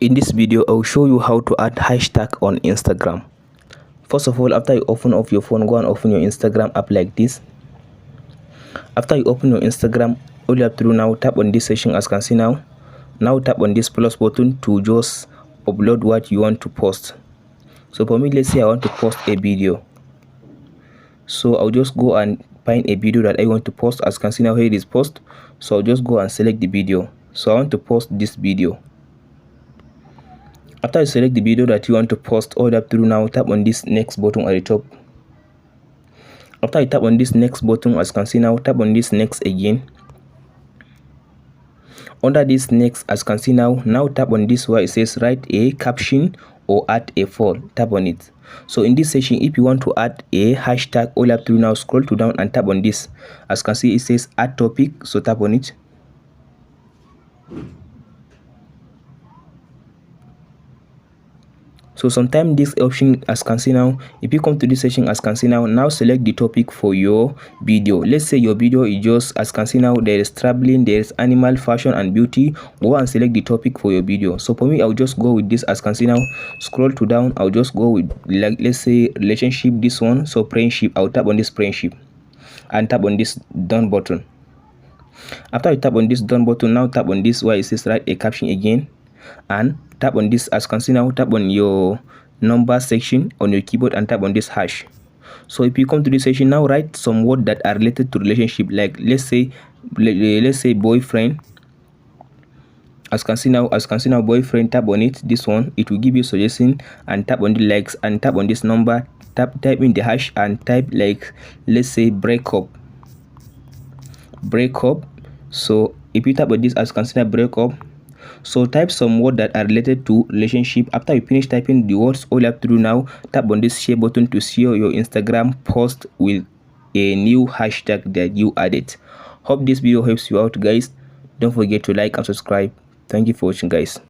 In this video, I'll show you how to add hashtag on Instagram. First of all, after you open up your phone, go and open your Instagram app like this. After you open your Instagram, all you have to do now, tap on this section as you can see now. Now tap on this plus button to just upload what you want to post. So for me, let's say I want to post a video. So I'll just go and find a video that I want to post. As you can see now, here it is post. So I'll just go and select the video. So I want to post this video. After you select the video that you want to post, all you have to do now, tap on this next button at the top. After you tap on this next button, as you can see now, tap on this next again. Under this next, as you can see now tap on this where it says write a caption or add a poll. Tap on it. So in this section, if you want to add a hashtag, all you have to do now, scroll to down and tap on this. As you can see, it says add topic, so tap on it. So sometimes this option, as you can see now, if you come to this section, as you can see now select the topic for your video. Let's say your video is just, as you can see now, there is traveling, there is animal, fashion and beauty. Go and select the topic for your video. So for me, I'll just go with this. As you can see now, scroll to down, I'll just go with, like, let's say relationship, this one. So friendship, I'll tap on this friendship and tap on this done button. After you tap on this done button, now tap on this where it says write a caption again and tap on this. As you can see now, tap on your number section on your keyboard and tap on this hash. So if you come to this section now, write some words that are related to relationship, like let's say boyfriend. As you can see now boyfriend, tap on it, this one, it will give you suggestion, and tap on the likes and tap on this number, type in the hash and type, like, let's say breakup. So if you tap on this, as you can see now, breakup, so type some words that are related to relationship. After you finish typing the words, all you have to do now, tap on this share button to share your Instagram post with a new hashtag that you added. Hope this video helps you out, guys. Don't forget to like and subscribe. Thank you for watching, guys.